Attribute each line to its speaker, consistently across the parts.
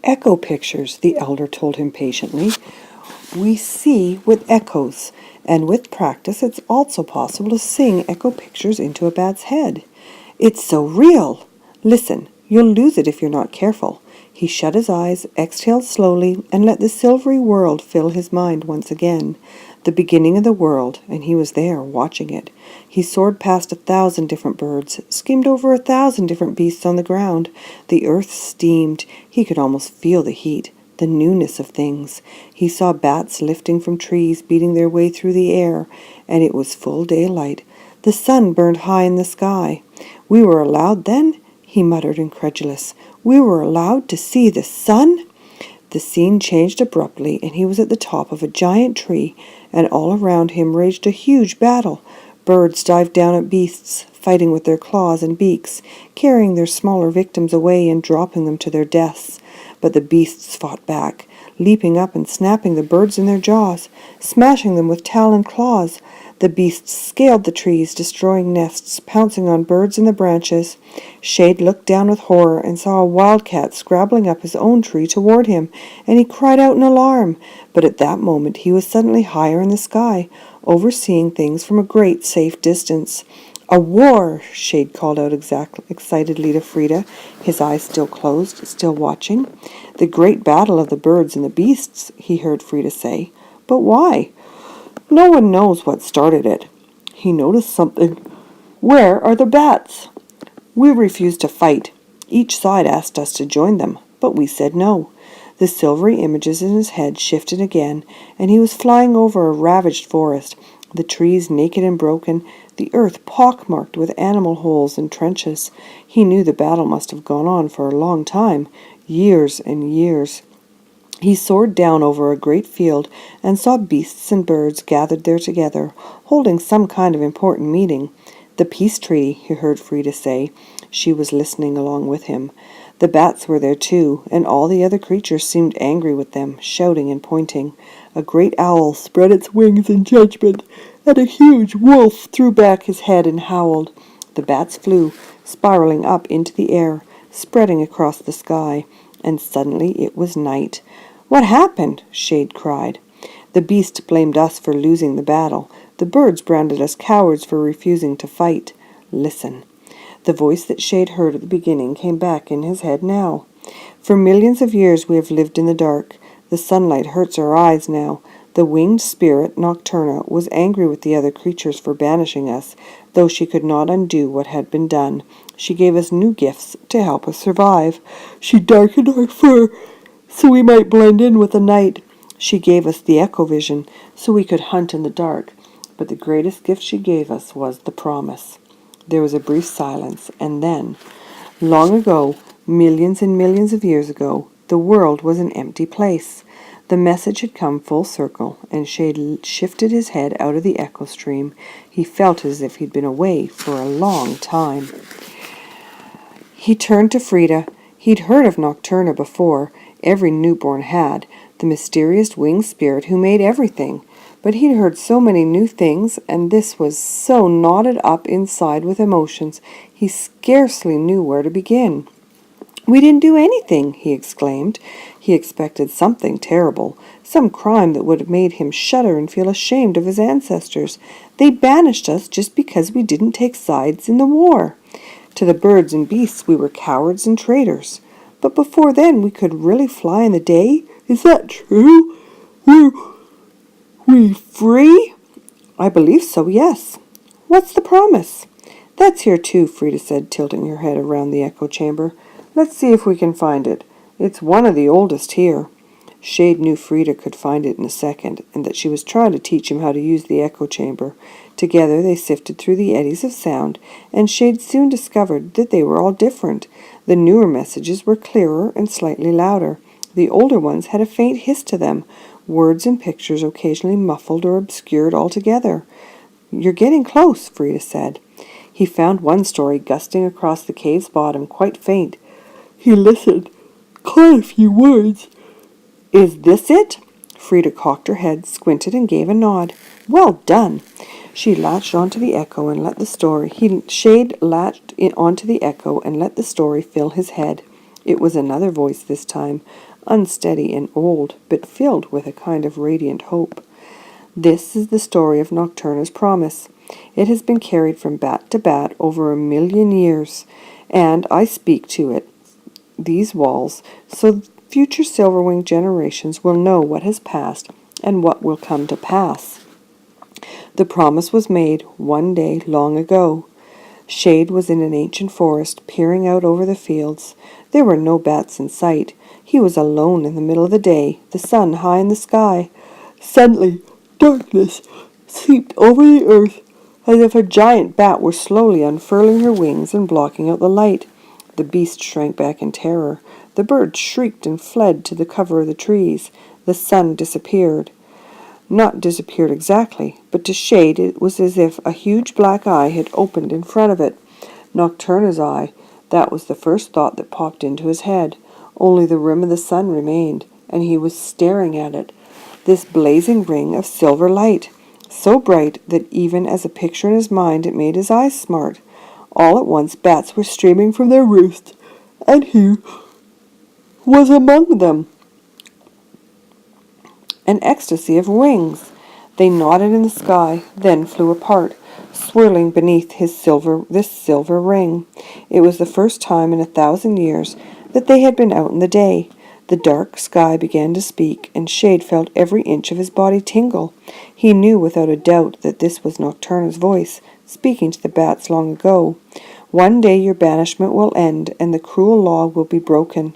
Speaker 1: echo pictures, the elder told him patiently. We see with echoes, and with practice it's also possible to sing echo pictures into a bat's head. It's so real! Listen, you'll lose it if you're not careful. He shut his eyes, exhaled slowly, and let the silvery world fill his mind once again. The beginning of the world, and he was there, watching it. He soared past 1,000 different birds, skimmed over 1,000 different beasts on the ground. The earth steamed. He could almost feel the heat, the newness of things. He saw bats lifting from trees, beating their way through the air, and it was full daylight. The sun burned high in the sky. We were allowed then? He muttered, incredulous. We were allowed to see the sun? The scene changed abruptly, and he was at the top of a giant tree, and all around him raged a huge battle. Birds dived down at beasts, fighting with their claws and beaks, carrying their smaller victims away and dropping them to their deaths. But the beasts fought back, leaping up and snapping the birds in their jaws, smashing them with taloned claws. The beasts scaled the trees, destroying nests, pouncing on birds in the branches. Shade looked down with horror and saw a wildcat scrabbling up his own tree toward him, and he cried out in alarm. But at that moment he was suddenly higher in the sky, overseeing things from a great safe distance. "A war!" Shade called out excitedly to Frida, his eyes still closed, still watching. "The great battle of the birds and the beasts," he heard Frida say. "But why?" "No one knows what started it." He noticed something. "Where are the bats?" "We refused to fight. Each side asked us to join them, but we said no." The silvery images in his head shifted again, and he was flying over a ravaged forest, the trees naked and broken, the earth pockmarked with animal holes and trenches. He knew the battle must have gone on for a long time, years and years. He soared down over a great field and saw beasts and birds gathered there together, holding some kind of important meeting. "The peace treaty," he heard Frida say. She was listening along with him. The bats were there too, and all the other creatures seemed angry with them, shouting and pointing. A great owl spread its wings in judgment, and a huge wolf threw back his head and howled. The bats flew, spiraling up into the air, spreading across the sky, and suddenly it was night. "What happened?" Shade cried. "The beast blamed us for losing the battle. The birds branded us cowards for refusing to fight. Listen." The voice that Shade heard at the beginning came back in his head now. "For millions of years we have lived in the dark. The sunlight hurts our eyes now. The winged spirit, Nocturna, was angry with the other creatures for banishing us, though she could not undo what had been done. She gave us new gifts to help us survive. She darkened our fur so we might blend in with the night. She gave us the echo vision so we could hunt in the dark. But the greatest gift she gave us was the promise." There was a brief silence, and then, long ago, millions and millions of years ago, the world was an empty place. The message had come full circle, and Shade shifted his head out of the echo stream. He felt as if he'd been away for a long time. He turned to Frida. He'd heard of Nocturna before. Every newborn had, the mysterious winged spirit who made everything. But he'd heard so many new things, and this was so knotted up inside with emotions, he scarcely knew where to begin. "We didn't do anything," he exclaimed. He expected something terrible, some crime that would have made him shudder and feel ashamed of his ancestors. "They banished us just because we didn't take sides in the war. To the birds and beasts we were cowards and traitors. But before then we could really fly in the day? Is that true? Were we free?" "I believe so, yes." "What's the promise?" "That's here too," Frida said, tilting her head around the echo chamber. "Let's see if we can find it. It's one of the oldest here." Shade knew Frida could find it in a second, and that she was trying to teach him how to use the echo chamber. Together they sifted through the eddies of sound, and Shade soon discovered that they were all different. The newer messages were clearer and slightly louder. The older ones had a faint hiss to them, words and pictures occasionally muffled or obscured altogether. "You're getting close," Frida said. He found one story gusting across the cave's bottom, quite faint. He listened. Quite a few words. "Is this it?" Frida cocked her head, squinted, and gave a nod. "Well done." She latched onto the echo and let the story. Shade latched onto the echo and let the story fill his head. It was another voice this time, unsteady and old, but filled with a kind of radiant hope. This is the story of Nocturna's promise. It has been carried from bat to bat over 1,000,000 years, and I speak to it, these walls, so future Silverwing generations will know what has passed and what will come to pass. The promise was made one day long ago. Shade was in an ancient forest, peering out over the fields. There were no bats in sight. He was alone in the middle of the day, the sun high in the sky. Suddenly, darkness seeped over the earth, as if a giant bat were slowly unfurling her wings and blocking out the light. The beast shrank back in terror. The birds shrieked and fled to the cover of the trees. The sun disappeared. Not disappeared exactly, but to Shade it was as if a huge black eye had opened in front of it. Nocturna's eye, that was the first thought that popped into his head. Only the rim of the sun remained, and he was staring at it. This blazing ring of silver light, so bright that even as a picture in his mind it made his eyes smart. All at once bats were streaming from their roosts, and he was among them. An ecstasy of wings. They nodded in the sky, then flew apart, swirling beneath this silver ring. It was the first time in 1,000 years that they had been out in the day. The dark sky began to speak, and Shade felt every inch of his body tingle. He knew without a doubt that this was Nocturna's voice, speaking to the bats long ago. One day your banishment will end, and the cruel law will be broken.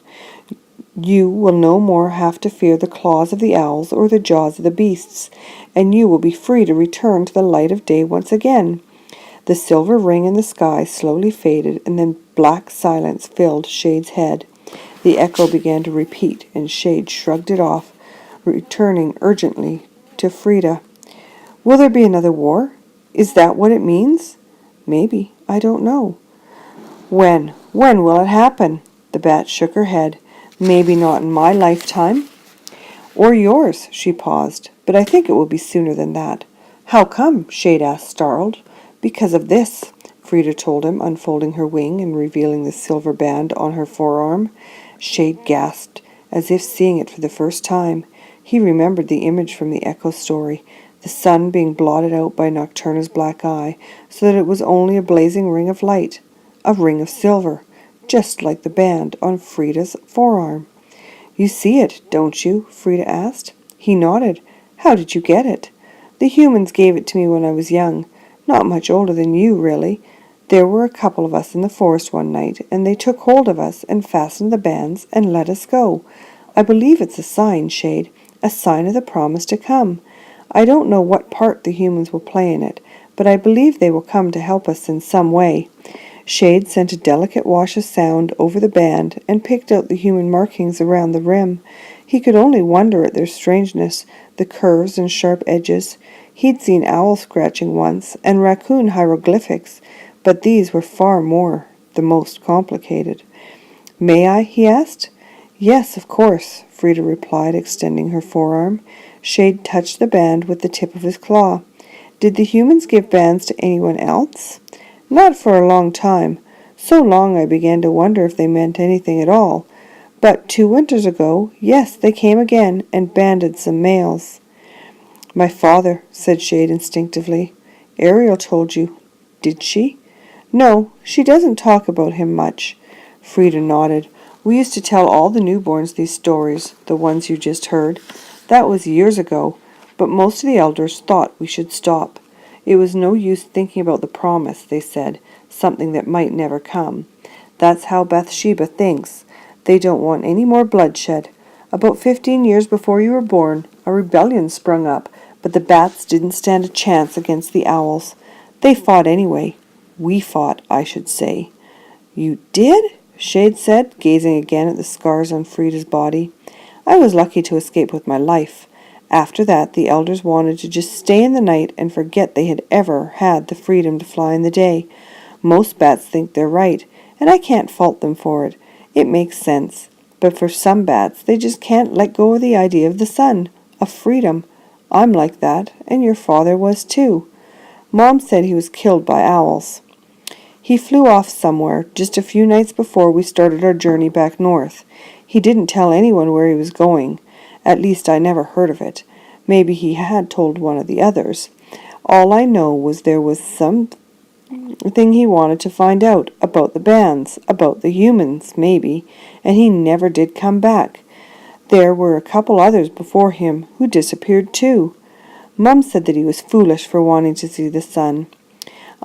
Speaker 1: You will no more have to fear the claws of the owls or the jaws of the beasts, and you will be free to return to the light of day once again. The silver ring in the sky slowly faded, and then black silence filled Shade's head. The echo began to repeat, and Shade shrugged it off, returning urgently to Frida. Will there be another war? Is that what it means? Maybe. I don't know. When? When will it happen? The bat shook her head. Maybe not in my lifetime. Or yours, she paused. But I think it will be sooner than that. How come? Shade asked, startled. Because of this, Frida told him, unfolding her wing and revealing the silver band on her forearm. Shade gasped, as if seeing it for the first time. He remembered the image from the echo story, the sun being blotted out by Nocturna's black eye, so that it was only a blazing ring of light, a ring of silver, just like the band on Frida's forearm. You see it, don't you? Frida asked. He nodded. How did you get it? The humans gave it to me when I was young, not much older than you, really. There were a couple of us in the forest one night, and they took hold of us and fastened the bands and let us go. I believe it's a sign, Shade, a sign of the promise to come. I don't know what part the humans will play in it, but I believe they will come to help us in some way. Shade sent a delicate wash of sound over the band and picked out the human markings around the rim. He could only wonder at their strangeness, the curves and sharp edges. He'd seen owl scratching once, and raccoon hieroglyphics, but these were far more, the most complicated. May I? He asked. Yes, of course, Frida replied, extending her forearm. Shade touched the band with the tip of his claw. Did the humans give bands to anyone else? Not for a long time. So long I began to wonder if they meant anything at all. But 2 winters ago, yes, they came again and banded some males. My father, said Shade instinctively. Ariel told you. Did she? No, she doesn't talk about him much. Frida nodded. We used to tell all the newborns these stories, the ones you just heard. That was years ago, but most of the elders thought we should stop. It was no use thinking about the promise, they said, something that might never come. That's how Bathsheba thinks. They don't want any more bloodshed. About 15 years before you were born, a rebellion sprung up, but the bats didn't stand a chance against the owls. They fought anyway. We fought, I should say. You did? Shade said, gazing again at the scars on Frida's body. I was lucky to escape with my life. After that, the elders wanted to just stay in the night and forget they had ever had the freedom to fly in the day. Most bats think they're right, and I can't fault them for it. It makes sense. But for some bats, they just can't let go of the idea of the sun, of freedom. I'm like that, and your father was too. Mom said he was killed by owls. He flew off somewhere just a few nights before we started our journey back north. He didn't tell anyone where he was going. At least I never heard of it. Maybe he had told one of the others. All I know was there was something he wanted to find out about the bands, about the humans, maybe, and he never did come back. There were a couple others before him who disappeared too. Mum said that he was foolish for wanting to see the sun.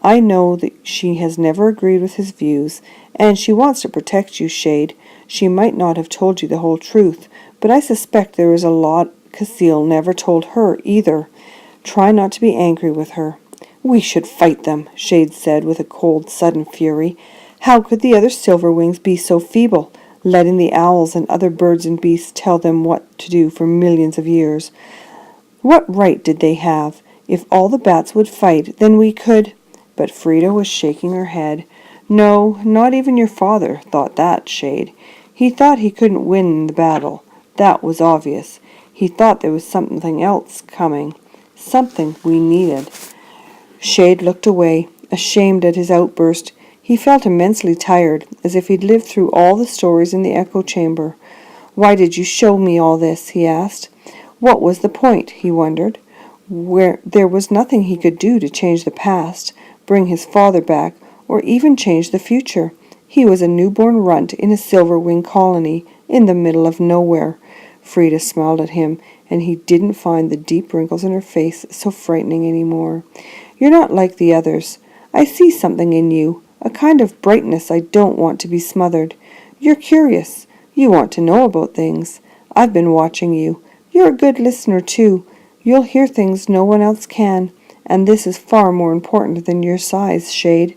Speaker 1: I know that she has never agreed with his views, and she wants to protect you, Shade. She might not have told you the whole truth, but I suspect there is a lot Cecile never told her either. Try not to be angry with her. We should fight them, Shade said with a cold, sudden fury. How could the other Silverwings be so feeble, letting the owls and other birds and beasts tell them what to do for millions of years? What right did they have? If all the bats would fight, then we could... But Frida was shaking her head. No, not even your father thought that, Shade. He thought he couldn't win in the battle. That was obvious. He thought there was something else coming. Something we needed. Shade looked away, ashamed at his outburst. He felt immensely tired, as if he'd lived through all the stories in the echo chamber. Why did you show me all this? He asked. What was the point? He wondered. There was nothing he could do to change the past, bring his father back, or even change the future. He was a newborn runt in a Silverwing colony, in the middle of nowhere. Frida smiled at him, and he didn't find the deep wrinkles in her face so frightening anymore. You're not like the others. I see something in you, a kind of brightness I don't want to be smothered. You're curious. You want to know about things. I've been watching you. You're a good listener, too. You'll hear things no one else can, and this is far more important than your size, Shade.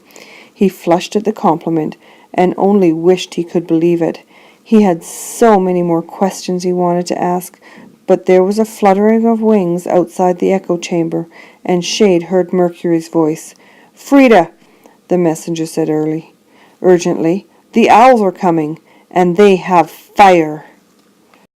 Speaker 1: He flushed at the compliment, and only wished he could believe it. He had so many more questions he wanted to ask, but there was a fluttering of wings outside the echo chamber, and Shade heard Mercury's voice. Frida, the messenger said urgently, the owls are coming, and they have fire.